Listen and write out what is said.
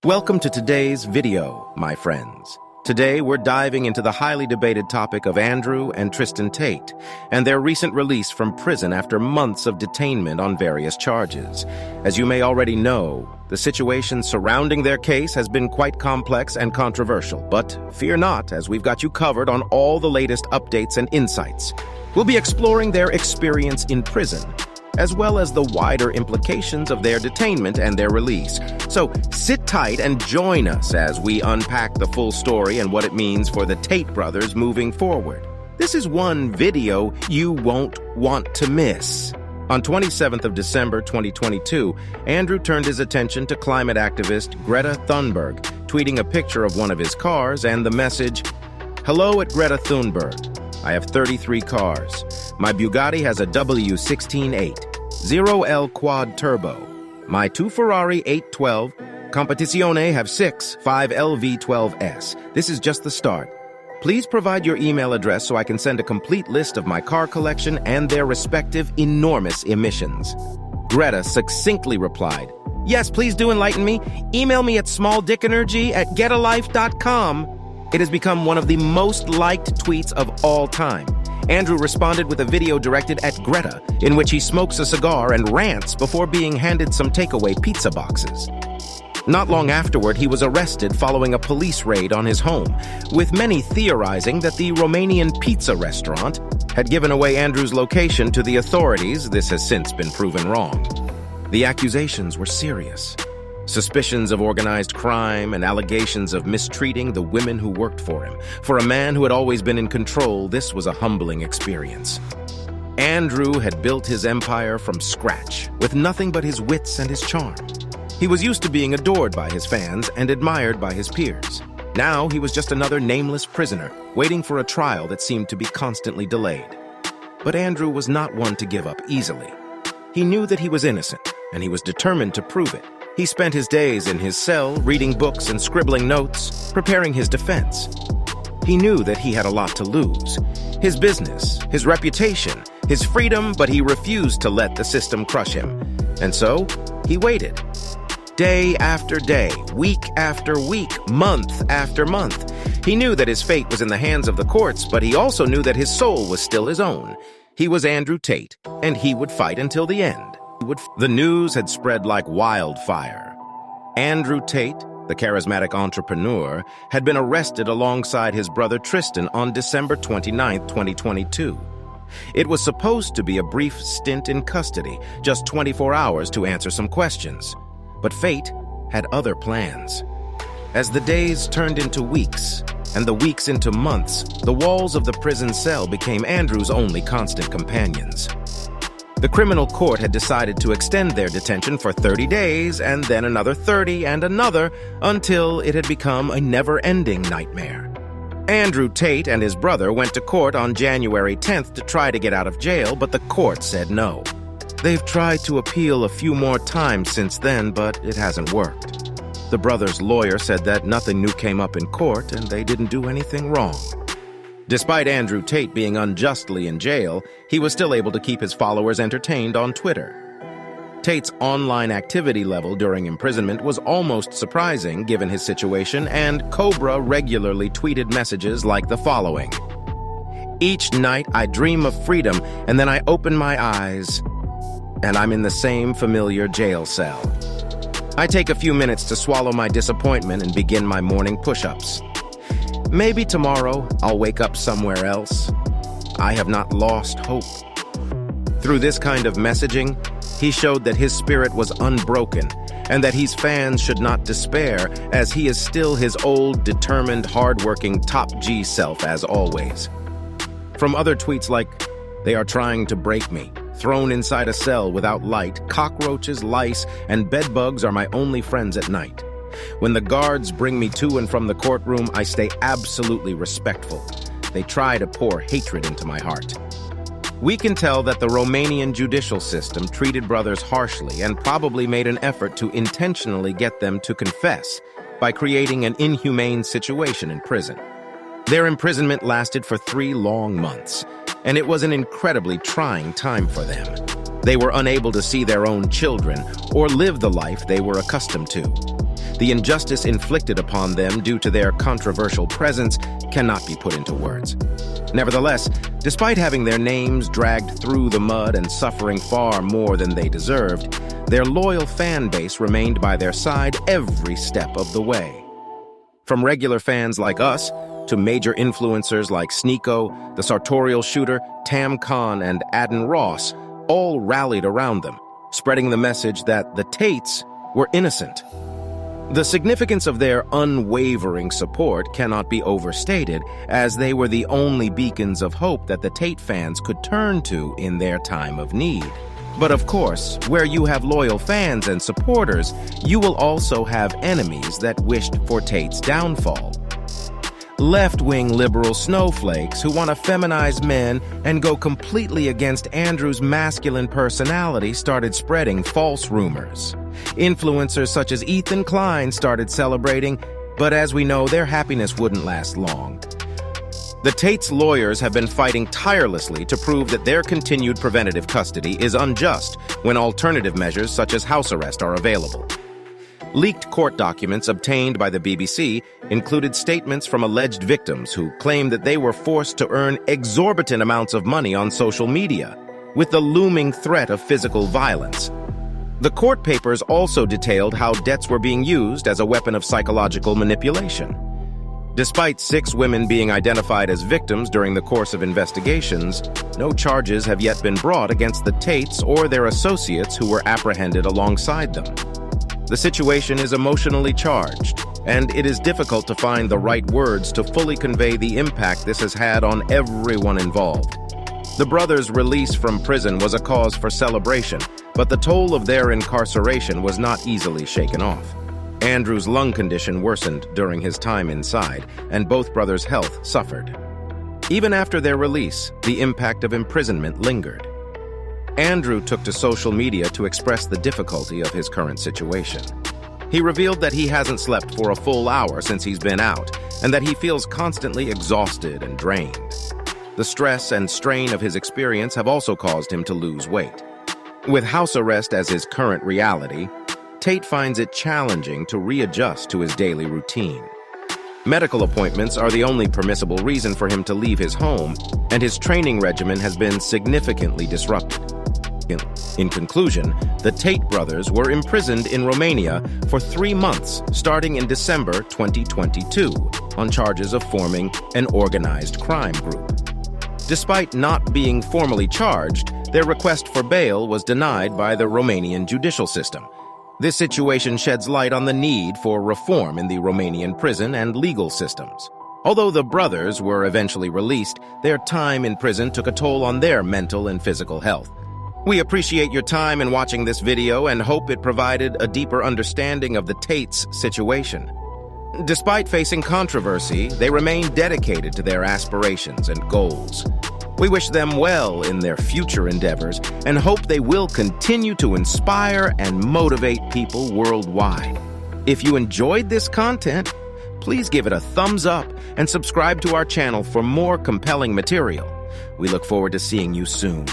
Welcome to today's video, my friends. Today, we're diving into the highly debated topic of Andrew and Tristan Tate and their recent release from prison after months of detainment on various charges. As you may already know, the situation surrounding their case has been quite complex and controversial, but fear not, as we've got you covered on all the latest updates and insights. We'll be exploring their experience in prison, as well as the wider implications of their detainment and their release. So sit tight and join us as we unpack the full story and what it means for the Tate brothers moving forward. This is one video you won't want to miss. On 27th of December 2022, Andrew turned his attention to climate activist Greta Thunberg, tweeting a picture of one of his cars and the message, "Hello at Greta Thunberg. I have 33 cars. My Bugatti has a W168, 0L quad turbo. My two Ferrari 812 Competizione have 5 LV12S. This is just the start. Please provide your email address so I can send a complete list of my car collection and their respective enormous emissions." Greta succinctly replied, "Yes, please do enlighten me. Email me at smalldickenergy@getalife.com. It has become one of the most liked tweets of all time. Andrew responded with a video directed at Greta, in which he smokes a cigar and rants before being handed some takeaway pizza boxes. Not long afterward, he was arrested following a police raid on his home, with many theorizing that the Romanian pizza restaurant had given away Andrew's location to the authorities. This has since been proven wrong. The accusations were serious. Suspicions of organized crime and allegations of mistreating the women who worked for him. For a man who had always been in control, this was a humbling experience. Andrew had built his empire from scratch, with nothing but his wits and his charm. He was used to being adored by his fans and admired by his peers. Now he was just another nameless prisoner, waiting for a trial that seemed to be constantly delayed. But Andrew was not one to give up easily. He knew that he was innocent, and he was determined to prove it. He spent his days in his cell, reading books and scribbling notes, preparing his defense. He knew that he had a lot to lose. His business, his reputation, his freedom, but he refused to let the system crush him. And so, he waited. Day after day, week after week, month after month. He knew that his fate was in the hands of the courts, but he also knew that his soul was still his own. He was Andrew Tate, and he would fight until the end. The news had spread like wildfire. Andrew Tate, the charismatic entrepreneur, had been arrested alongside his brother Tristan on December 29, 2022. It was supposed to be a brief stint in custody, just 24 hours to answer some questions. But fate had other plans. As the days turned into weeks, and the weeks into months, the walls of the prison cell became Andrew's only constant companions. The criminal court had decided to extend their detention for 30 days, and then another 30 and another, until it had become a never-ending nightmare. Andrew Tate and his brother went to court on January 10th to try to get out of jail, but the court said no. They've tried to appeal a few more times since then, but it hasn't worked. The brother's lawyer said that nothing new came up in court and they didn't do anything wrong. Despite Andrew Tate being unjustly in jail, he was still able to keep his followers entertained on Twitter. Tate's online activity level during imprisonment was almost surprising given his situation, and Cobra regularly tweeted messages like the following: "Each night I dream of freedom, and then I open my eyes, and I'm in the same familiar jail cell. I take a few minutes to swallow my disappointment and begin my morning push-ups. Maybe tomorrow I'll wake up somewhere else. I have not lost hope." Through this kind of messaging, he showed that his spirit was unbroken and that his fans should not despair, as he is still his old, determined, hardworking, top G self as always. From other tweets like, "They are trying to break me. Thrown inside a cell without light, cockroaches, lice, and bedbugs are my only friends at night. When the guards bring me to and from the courtroom, I stay absolutely respectful. They try to pour hatred into my heart." We can tell that the Romanian judicial system treated brothers harshly and probably made an effort to intentionally get them to confess by creating an inhumane situation in prison. Their imprisonment lasted for 3 long months, and it was an incredibly trying time for them. They were unable to see their own children or live the life they were accustomed to. The injustice inflicted upon them due to their controversial presence cannot be put into words. Nevertheless, despite having their names dragged through the mud and suffering far more than they deserved, their loyal fan base remained by their side every step of the way. From regular fans like us to major influencers like Sneeko, the sartorial shooter, Tam Khan, and Adin Ross, all rallied around them, spreading the message that the Tates were innocent. The significance of their unwavering support cannot be overstated, as they were the only beacons of hope that the Tate fans could turn to in their time of need. But of course, where you have loyal fans and supporters, you will also have enemies that wished for Tate's downfall. Left-wing liberal snowflakes who want to feminize men and go completely against Andrew's masculine personality started spreading false rumors. Influencers such as Ethan Klein started celebrating, but as we know, their happiness wouldn't last long. The Tate's lawyers have been fighting tirelessly to prove that their continued preventative custody is unjust when alternative measures such as house arrest are available. Leaked court documents obtained by the BBC included statements from alleged victims who claimed that they were forced to earn exorbitant amounts of money on social media, with the looming threat of physical violence. The court papers also detailed how debts were being used as a weapon of psychological manipulation. Despite 6 women being identified as victims during the course of investigations, no charges have yet been brought against the Tates or their associates who were apprehended alongside them. The situation is emotionally charged, and it is difficult to find the right words to fully convey the impact this has had on everyone involved. The brothers' release from prison was a cause for celebration, but the toll of their incarceration was not easily shaken off. Andrew's lung condition worsened during his time inside, and both brothers' health suffered. Even after their release, the impact of imprisonment lingered. Andrew took to social media to express the difficulty of his current situation. He revealed that he hasn't slept for a full hour since he's been out, and that he feels constantly exhausted and drained. The stress and strain of his experience have also caused him to lose weight. With house arrest as his current reality, Tate finds it challenging to readjust to his daily routine. Medical appointments are the only permissible reason for him to leave his home, and his training regimen has been significantly disrupted. In conclusion, the Tate brothers were imprisoned in Romania for 3 months, starting in December 2022, on charges of forming an organized crime group. Despite not being formally charged, their request for bail was denied by the Romanian judicial system. This situation sheds light on the need for reform in the Romanian prison and legal systems. Although the brothers were eventually released, their time in prison took a toll on their mental and physical health. We appreciate your time in watching this video and hope it provided a deeper understanding of the Tates' situation. Despite facing controversy, they remain dedicated to their aspirations and goals. We wish them well in their future endeavors and hope they will continue to inspire and motivate people worldwide. If you enjoyed this content, please give it a thumbs up and subscribe to our channel for more compelling material. We look forward to seeing you soon.